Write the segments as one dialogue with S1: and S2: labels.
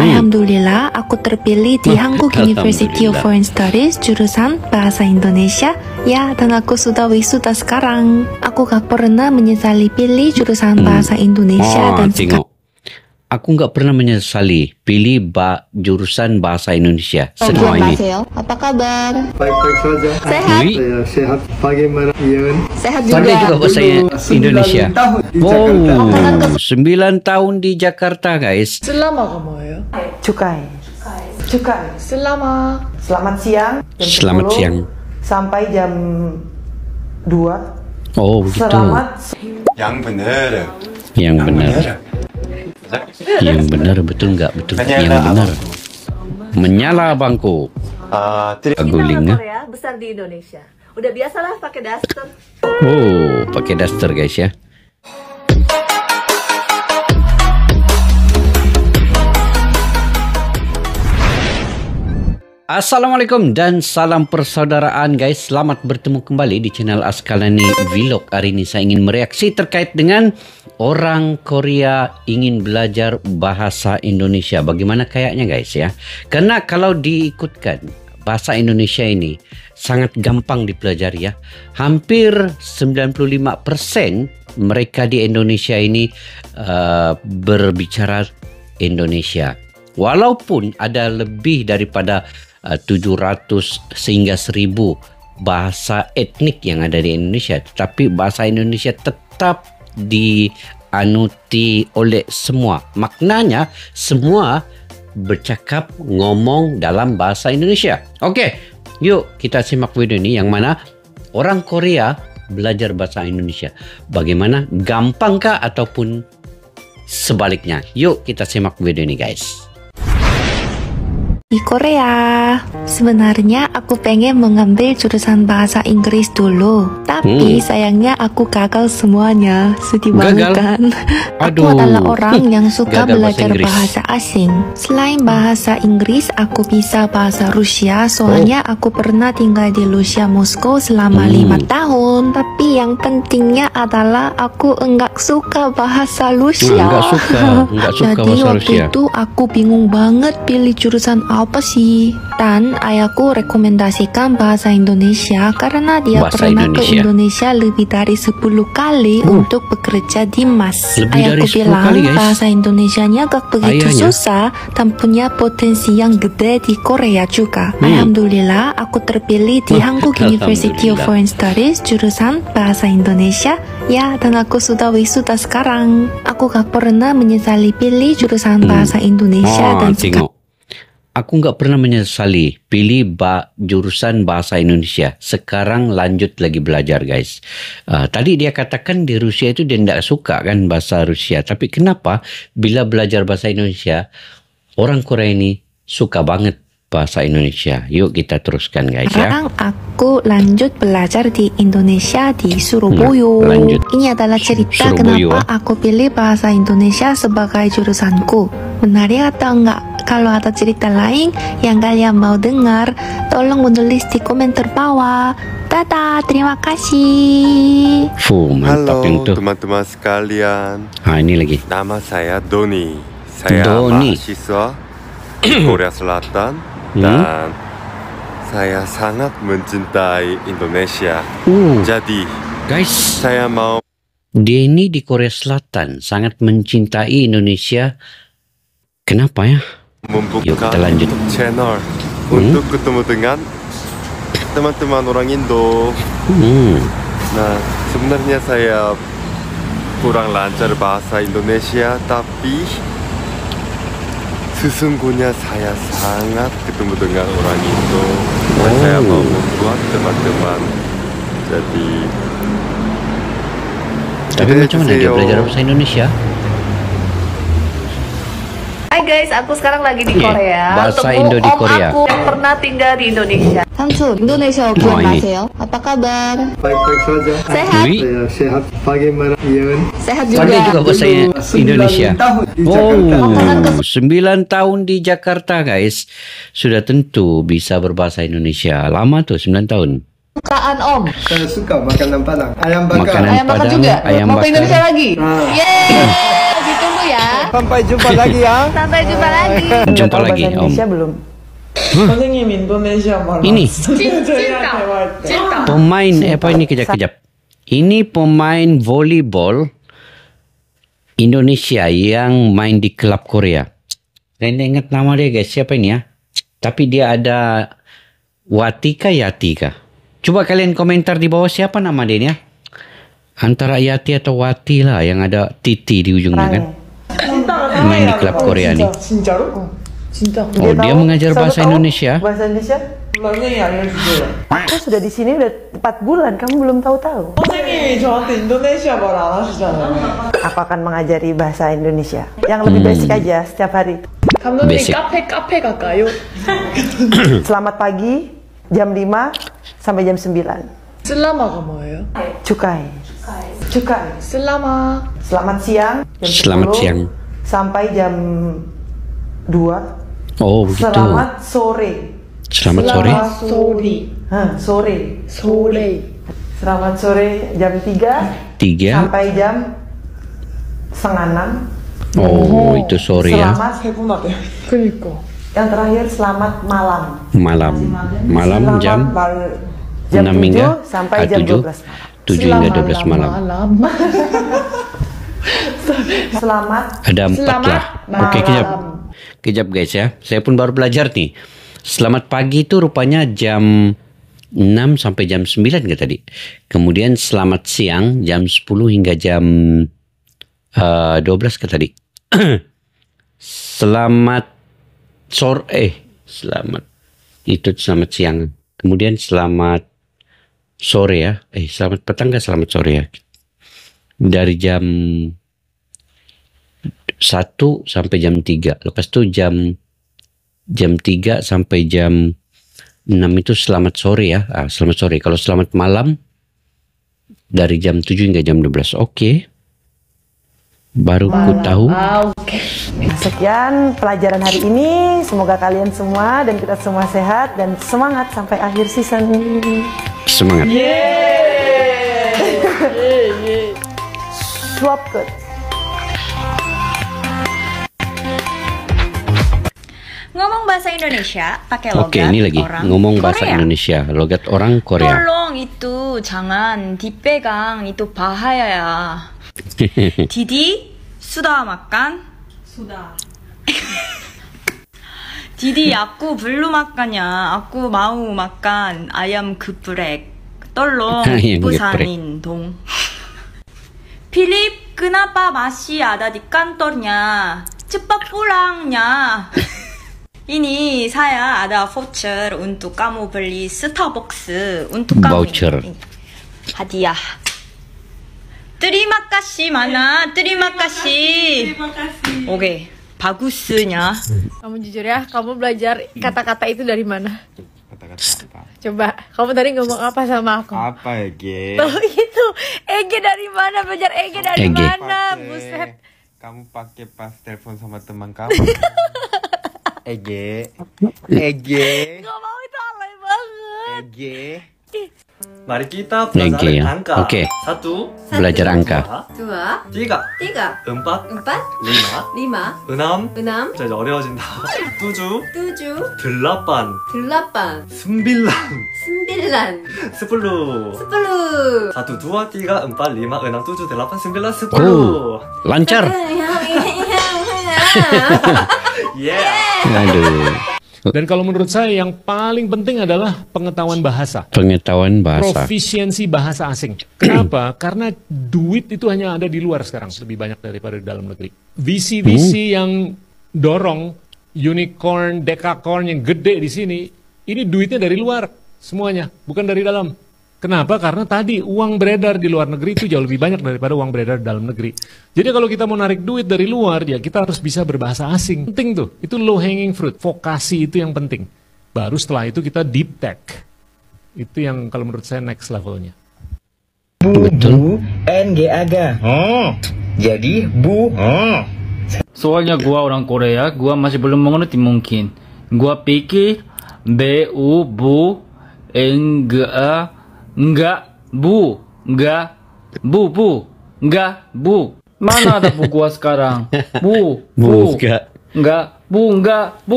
S1: Alhamdulillah, aku terpilih di Hankook University of Foreign Studies jurusan Bahasa Indonesia. Ya, dan aku sudah wisuda sekarang. Aku gak pernah menyesali pilih jurusan Bahasa Indonesia dan
S2: tengok. Aku nggak pernah menyesali pilih jurusan Bahasa Indonesia. Semua ini.
S1: Apa kabar?
S3: Baik-baik saja.
S1: Sehat?
S3: Saya sehat. Bagaimana Ian?
S1: Sehat
S2: Pandai juga
S1: juga.
S2: bahasa Indonesia.
S3: 9 tahun di Jakarta.
S2: 9 tahun di Jakarta, guys.
S4: Selama가 뭐예요?
S5: Cukai.
S4: Selama
S5: Selamat siang. Jam
S2: Selamat
S5: 10
S2: siang.
S5: Sampai jam 2.
S2: Oh, begitu.
S5: Selamat.
S6: Yang benar.
S2: Yang benar. Yang benar, betul nggak? Betul. Yang benar. Menyala abangku. Guling.
S7: Korea besar di Indonesia. Udah biasalah pakai daster.
S2: Oh, pakai daster, guys ya. Assalamualaikum dan salam persaudaraan, guys. Selamat bertemu kembali di channel Askalani Vlog. Hari ini saya ingin mereaksi terkait dengan orang Korea ingin belajar bahasa Indonesia. Bagaimana kayaknya, guys ya? Karena kalau diikutkan bahasa Indonesia ini sangat gampang dipelajari ya. Hampir 95% mereka di Indonesia ini berbicara Indonesia. Walaupun ada lebih daripada 700 sehingga 1000 bahasa etnik yang ada di Indonesia, tetapi bahasa Indonesia tetap dianuti oleh semua. Maknanya semua bercakap ngomong dalam bahasa Indonesia. Oke, yuk kita simak video ini yang mana orang Korea belajar bahasa Indonesia. Bagaimana, gampangkah ataupun sebaliknya? Yuk kita simak video ini, guys.
S1: Di Korea, sebenarnya aku pengen mengambil jurusan bahasa Inggris dulu. Tapi sayangnya aku gagal semuanya. Sedih banget kan? Aku adalah orang yang suka belajar bahasa asing. Selain bahasa Inggris, aku bisa bahasa Rusia. Soalnya aku pernah tinggal di Rusia, Moskow selama 5 tahun. Tapi yang pentingnya adalah aku enggak suka bahasa Rusia.
S2: Enggak suka
S1: Jadi
S2: bahasa
S1: waktu
S2: Rusia.
S1: itu aku bingung banget pilih jurusan apa sih. Dan ayahku rekomendasikan bahasa Indonesia karena dia
S2: Bahasa
S1: pernah ke
S2: Indonesia.
S1: Indonesia lebih dari 10 kali untuk bekerja di MAS.
S2: Lebih
S1: Ayahku
S2: dari 10
S1: bilang
S2: kali, guys.
S1: bahasa Indonesianya gak begitu
S2: Ayahnya.
S1: susah dan punya potensi yang gede di Korea juga. Alhamdulillah, aku terpilih di Hankook University of
S2: Alhamdulillah.
S1: Foreign Studies jurusan Bahasa Indonesia. Ya, dan aku sudah wisuda sekarang. Aku gak pernah menyesali pilih jurusan Bahasa Indonesia dan
S2: Tengok. Aku nggak pernah menyesali pilih jurusan bahasa Indonesia. Sekarang lanjut lagi belajar, guys. Tadi dia katakan di Rusia itu dia tidak suka kan bahasa Rusia. Tapi kenapa bila belajar bahasa Indonesia, orang Korea ini suka banget bahasa Indonesia. Yuk kita teruskan, guys ya.
S1: sekarang aku lanjut belajar di Indonesia di Surabaya.
S2: lanjut.
S1: Ini adalah cerita
S2: Surabaya.
S1: kenapa aku pilih bahasa Indonesia sebagai jurusanku. Menarik atau enggak? Kalau ada cerita lain yang kalian mau dengar, tolong menulis di komentar bawah. Dadah, terima kasih.
S2: Mantap yang
S6: Halo
S2: tuh.
S6: teman-teman sekalian.
S2: Ini lagi.
S6: Nama saya Doni. Saya
S2: Doni.
S6: mahasiswa di Korea Selatan dan saya sangat mencintai Indonesia. Jadi
S2: Guys,
S6: saya mau
S2: dia ini di Korea Selatan sangat mencintai Indonesia. Kenapa ya?
S6: membuka
S2: Yuk, kita lanjut.
S6: YouTube channel untuk ketemu dengan teman-teman orang Indo. Nah, sebenarnya saya kurang lancar bahasa Indonesia, tapi sesungguhnya saya sangat ketemu dengan orang Indo. Dan saya mau membuat teman-teman. Jadi
S2: Tapi macam mana dia belajar bahasa Indonesia?
S7: Hai guys, aku sekarang lagi di Korea.
S2: Bahasa
S7: Ketemu
S2: Indo di
S7: om
S2: Korea.
S7: aku yang pernah tinggal di Indonesia.
S1: Samsul, Indonesia
S2: ini.
S1: Apa kabar?
S3: Baik-baik saja.
S7: Sehat?
S3: Saya sehat. Bagaimana Ian?
S1: Sehat
S2: Pandai
S1: juga.
S2: juga bahasa Indonesia.
S3: 9 tahun di Jakarta.
S2: 9 tahun di Jakarta, guys. Sudah tentu bisa berbahasa Indonesia. Lama tuh 9 tahun.
S7: Bukaan om.
S3: Saya suka makanan Padang. Ayam bakar.
S2: Makanan
S7: Ayam bakar
S2: Padang,
S7: juga.
S2: ayam
S7: Mau ke
S2: bakar.
S7: Indonesia lagi? Yeay, ditunggu ya.
S3: Sampai jumpa lagi ya.
S7: Sampai jumpa lagi.
S2: Jumpa
S5: Tahu
S2: lagi,
S5: bahasa
S2: Om.
S5: Indonesia belum? 선생님 인도네시아 말.
S2: Ini
S7: cinta.
S2: pemain apa ini kejap-kejap. Ini pemain volleyball Indonesia yang main di klub Korea. Saya tidak ingat nama dia guys, siapa ini ya? Tapi dia ada Watika Yatika. Coba kalian komentar di bawah siapa nama dia ini ya? Antara Yati atau Wati lah yang ada titi di ujungnya kan. Main di klub Korea nih.
S5: 진짜로? 진짜.
S2: Oh, dia mengajar bahasa Indonesia.
S5: Bahasa Indonesia? 선생님이 알려주세요. Aku sudah di sini udah 4 bulan, kamu belum tahu-tahu.
S4: 선생님이 저한테 인도네시아 말 안 하시잖아요.
S5: Aku akan mengajari bahasa Indonesia yang lebih basic aja setiap hari.
S4: 감독님
S2: Basic.
S4: 카페 갈까요?
S5: Selamat pagi jam 5 sampai jam 9.
S4: 슬라마가 뭐예요?
S5: Cukai. Cukai.
S4: 슬라마.
S5: Selamat siang jam
S2: Selamat
S5: 10
S2: siang.
S5: sampai jam 2.
S2: Oh begitu.
S5: Selamat sore.
S2: Selamat sore.
S4: 소리.
S5: Sore.
S4: 소레.
S5: Selamat sore jam 3
S2: 3.
S5: sampai jam setengah 6.
S2: Oh itu sore ya.
S5: Selamat
S4: 세분화돼요. 그니까.
S5: yang terakhir selamat malam.
S2: Malam. Malam
S5: Selamat
S2: jam
S5: jam
S2: 6 hingga
S5: 7 sampai jam 12 malam.
S2: 7 hingga 12 malam.
S5: Selamat
S2: Ada 4 lah.
S5: malam.
S2: Oke, kejap guys ya. Saya pun baru belajar nih. Selamat pagi itu rupanya jam 6 sampai jam 9 kan tadi. Kemudian selamat siang jam 10 hingga jam 12 kan tadi. Selamat sore. Selamat. Itu selamat siang. Kemudian selamat sore ya. Selamat petang nggak selamat sore ya. Dari jam 1 sampai jam 3. Lepas itu jam 3 sampai jam 6 itu selamat sore ya. Selamat sore. Kalau selamat malam dari jam 7 hingga jam 12. Oke. Baru ku tahu.
S5: Sekian pelajaran hari ini. Semoga kalian semua dan kita semua sehat dan semangat sampai akhir season.
S2: Semangat.
S5: Swap code.
S8: Ngomong bahasa Indonesia pakai logat
S2: Oke, ini lagi
S8: orang
S2: ngomong bahasa
S8: Korea.
S2: Indonesia, logat orang Korea.
S8: Tolong itu jangan dipegang, itu bahaya. Didi sudah makan? Sudah. Didi aku belum makannya. Aku mau makan ayam geprek. Tolong
S2: Ayam
S8: busanin dong. Philip, kenapa masih ada di kantornya? Cepat pulangnya. Ini saya ada voucher untuk kamu beli Starbucks untuk kamu.
S2: Voucher.
S8: Hadiah. Terima kasih mana? Terima kasih. Oke, bagusnya.
S9: Kamu jujur ya, kamu belajar kata-kata itu dari mana?
S6: Kata-kata apa?
S9: Coba, kamu tadi ngomong apa sama aku?
S6: Apa ya, Ge?
S9: Tuh itu, Ege dari mana? Belajar Ege dari
S2: Ege.
S9: mana?
S6: Pakai-
S9: Buset.
S6: Kamu pakai pas telepon sama teman kamu. Ege. Ege.
S9: Gak mau, itu alay banget.
S6: Ege.
S10: Mari kita
S2: Ege
S10: belajar
S2: ya.
S10: angka.
S2: Oke.
S10: 1,
S2: Belajar angka.
S10: 2,
S7: 2,
S10: 3,
S7: 3,
S10: 4,
S7: 4,
S10: 5,
S7: 5,
S10: 은암.
S7: 6,
S10: 자, 이제 어려워진다. 뚜주,
S7: 7,
S10: 들라반,
S7: 8,
S10: 순빌란,
S7: 9,
S10: 스플루.
S7: 10.
S10: 1, 2, 3, 4, 5, 은암, 뚜주, 들라반, 순빌란, 스플루.
S2: Lancar.
S10: Yeah.
S2: Aduh.
S11: Dan kalau menurut saya yang paling penting adalah pengetahuan bahasa.
S2: Pengetahuan bahasa.
S11: Profisiensi bahasa asing. Kenapa? Karena duit itu hanya ada di luar sekarang, lebih banyak daripada di dalam negeri. VC yang dorong unicorn, dekakorn yang gede di sini, ini duitnya dari luar semuanya, bukan dari dalam. Kenapa? Karena tadi uang beredar di luar negeri itu jauh lebih banyak daripada uang beredar di dalam negeri. Jadi kalau kita mau narik duit dari luar, ya kita harus bisa berbahasa asing. Penting tuh, itu low hanging fruit, vokasi itu yang penting. Baru setelah itu kita deep tech. Itu yang kalau menurut saya next levelnya.
S2: Betul.
S12: NG-AGA. Jadi bu.
S13: Soalnya gua orang Korea, gua masih belum mengerti mungkin. Gua pikir BU bu enggak bu enggak bu enggak bu. Mana ada bu gua sekarang? Bu. Bu.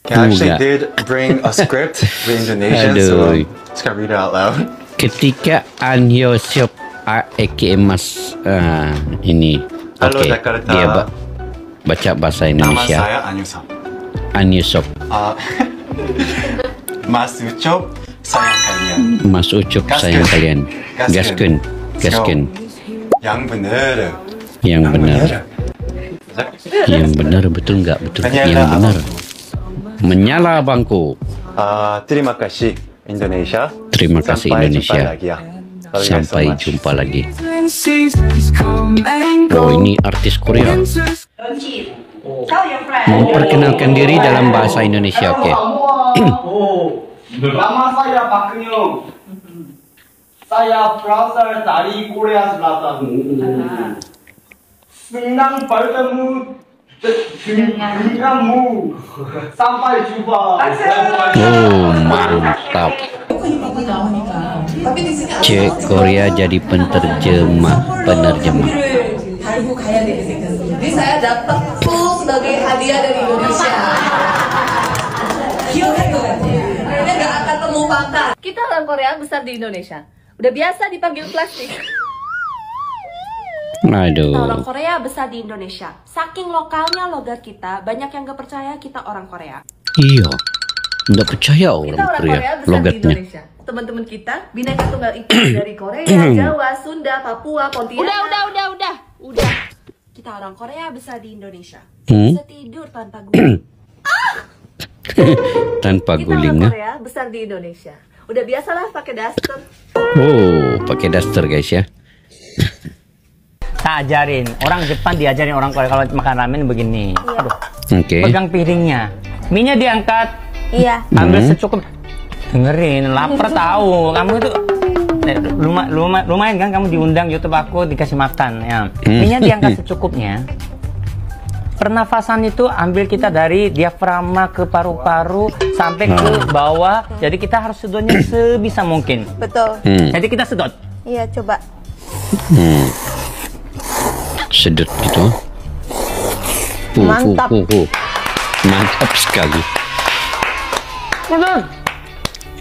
S10: I actually did bring a script for Indonesian, so just gotta read it out loud.
S2: Ketika Anyo Siop aka Mas ini,
S10: Halo,
S2: oke,
S10: Jakarta.
S2: dia baca bahasa Indonesia.
S10: Nama saya Anyusop.
S2: Anyusop.
S10: Mas Ucop, sayang kalian.
S2: Mas Ucup sayang kalian. Gaskeun.
S10: Yang bener.
S2: Yang benar betul nggak? Betul. Yang benar. Menyala bangku.
S10: Terima kasih Indonesia.
S2: Terima kasih Indonesia. Sampai jumpa lagi. Oh, ini artis Korea. Memperkenalkan diri dalam bahasa Indonesia, oke.
S14: Nama saya Pak Kenyong. Saya berasal dari Korea Selatan. Senang bertemu denganmu. Sampai jumpa.
S2: Oh, mantap. Cek Korea jadi penerjemah.
S15: Jadi saya dapat full sebagai hadiah dari Indonesia. Akhirnya nggak akan terlupakan.
S9: Kita orang Korea besar di Indonesia. Udah biasa dipanggil plastik.
S2: Aduh.
S16: Kita orang Korea besar di Indonesia. Saking lokalnya logat kita, banyak yang gak percaya kita orang Korea.
S2: Iya, nggak percaya orang Korea
S9: besar
S2: logatnya.
S9: di Indonesia. Teman-teman kita Bhinneka Tunggal Ika dari Korea, Jawa, Sunda, Papua, Pontianak.
S16: Udah. Kita orang Korea besar di Indonesia. Bisa tidur tanpa guling.
S2: Tanpa
S9: Kita
S2: guling.
S9: orang Korea besar di Indonesia. Udah biasalah pakai daster.
S2: Oh, pakai daster guys ya.
S17: Tak ajarin, orang Jepang diajarin orang Korea kalau makan ramen begini. Aduh.
S2: Oke.
S17: Pegang piringnya, minyak diangkat.
S16: Iya.
S17: Ambil secukup. Dengerin, lapar tahu. Kamu itu lumayan kan kamu diundang YouTube aku dikasih makan ya. Minyak diangkat secukupnya. Pernafasan itu ambil kita dari diafragma ke paru-paru sampai ke bawah. Jadi kita harus sedotnya sebisa mungkin.
S16: Betul.
S17: Jadi kita sedot.
S16: Iya, coba.
S2: Sedot gitu.
S16: Mantap.
S2: Mantap sekali.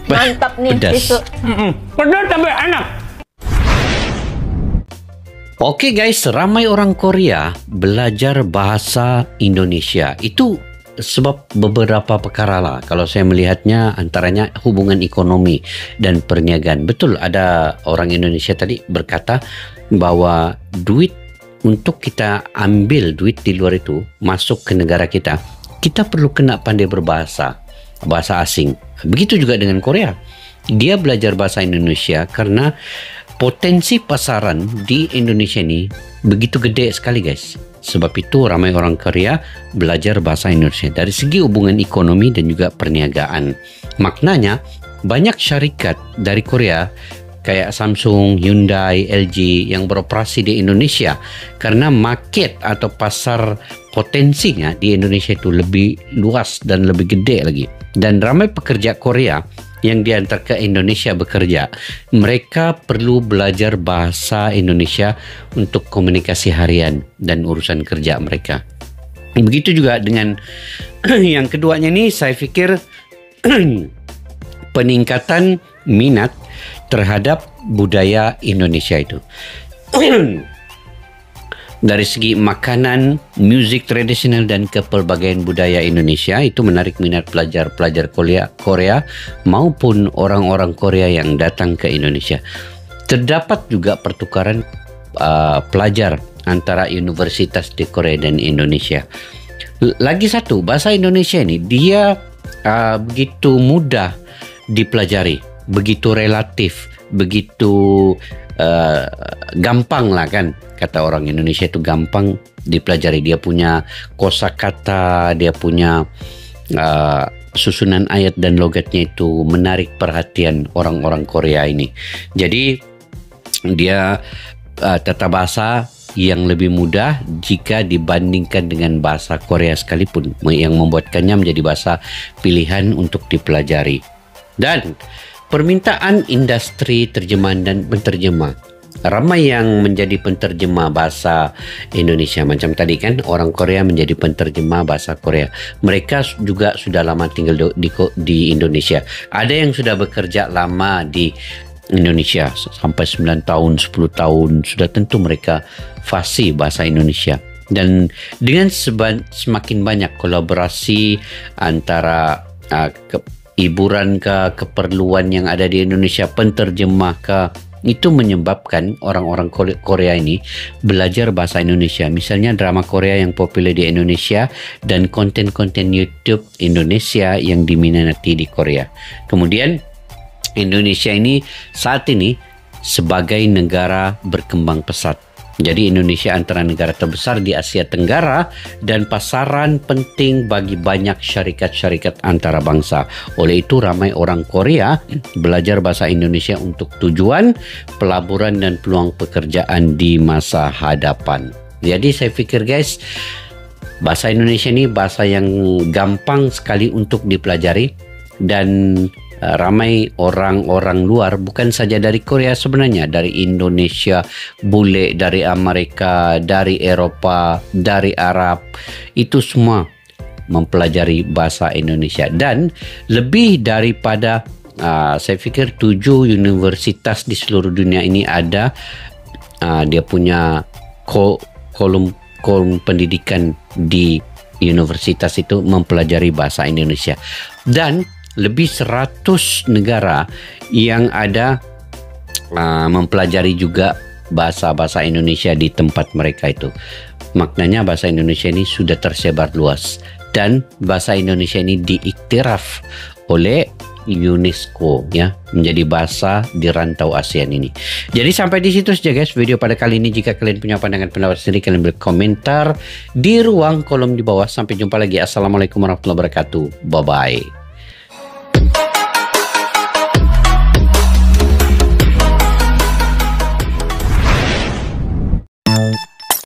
S16: Mantap nih itu.
S17: Pedas tapi enak.
S2: Oke guys, ramai orang Korea belajar bahasa Indonesia. Itu sebab beberapa perkara lah. Kalau saya melihatnya antaranya hubungan ekonomi dan perniagaan. Betul, ada orang Indonesia tadi berkata bahwa duit untuk kita ambil duit di luar itu masuk ke negara kita, kita perlu kena pandai berbahasa, bahasa asing. Begitu juga dengan Korea. Dia belajar bahasa Indonesia karena potensi pasaran di Indonesia ini begitu gede sekali guys. Sebab itu ramai orang Korea belajar bahasa Indonesia dari segi hubungan ekonomi dan juga perniagaan. Maknanya banyak syarikat dari Korea kayak Samsung, Hyundai, LG yang beroperasi di Indonesia karena market atau pasar potensinya di Indonesia itu lebih luas dan lebih gede lagi. Dan ramai pekerja Korea yang diantar ke Indonesia bekerja, mereka perlu belajar bahasa Indonesia untuk komunikasi harian dan urusan kerja mereka. Begitu juga dengan yang keduanya nih, saya pikir peningkatan minat terhadap budaya Indonesia itu. Dari segi makanan, musik tradisional dan kepelbagaian budaya Indonesia itu menarik minat pelajar-pelajar Korea maupun orang-orang Korea yang datang ke Indonesia. Terdapat juga pertukaran pelajar antara universitas di Korea dan Indonesia. Lagi satu, bahasa Indonesia ini dia begitu mudah dipelajari, begitu relatif, begitu gampang lah kan. Kata orang Indonesia itu gampang dipelajari. Dia punya kosakata, dia punya susunan ayat dan logatnya itu menarik perhatian orang-orang Korea ini. Jadi dia tata bahasa yang lebih mudah jika dibandingkan dengan bahasa Korea sekalipun, yang membuatkannya menjadi bahasa pilihan untuk dipelajari. Dan permintaan industri terjemahan dan penterjemah ramai yang menjadi penterjemah bahasa Indonesia. Macam tadi kan, orang Korea menjadi penterjemah bahasa Korea. Mereka juga sudah lama tinggal di Indonesia. Ada yang sudah bekerja lama di Indonesia sampai 9 tahun, 10 tahun. Sudah tentu mereka fasih bahasa Indonesia. Dan dengan semakin banyak kolaborasi antara hiburan ke keperluan yang ada di Indonesia, penterjemah ke, itu menyebabkan orang-orang Korea ini belajar bahasa Indonesia. Misalnya drama Korea yang populer di Indonesia dan konten-konten YouTube Indonesia yang diminati di Korea. Kemudian Indonesia ini saat ini sebagai negara berkembang pesat. Jadi Indonesia antara negara terbesar di Asia Tenggara dan pasaran penting bagi banyak syarikat-syarikat antara bangsa. Oleh itu ramai orang Korea belajar bahasa Indonesia untuk tujuan pelaburan dan peluang pekerjaan di masa hadapan. Jadi saya pikir guys, bahasa Indonesia ini bahasa yang gampang sekali untuk dipelajari dan ramai orang-orang luar, bukan saja dari Korea sebenarnya, dari Indonesia, bule dari Amerika, dari Eropa, dari Arab, itu semua mempelajari bahasa Indonesia. Dan lebih daripada saya pikir 7 universitas di seluruh dunia ini ada dia punya kolom pendidikan di universitas itu mempelajari bahasa Indonesia. Dan lebih 100 negara yang ada mempelajari juga bahasa-bahasa Indonesia di tempat mereka itu. Maknanya bahasa Indonesia ini sudah tersebar luas dan bahasa Indonesia ini diiktiraf oleh UNESCO ya, menjadi bahasa di rantau ASEAN ini. Jadi sampai di situ saja guys video pada kali ini. Jika kalian punya pandangan pendapat sendiri, kalian berkomentar di ruang kolom di bawah. Sampai jumpa lagi. Assalamualaikum warahmatullahi wabarakatuh. Bye bye.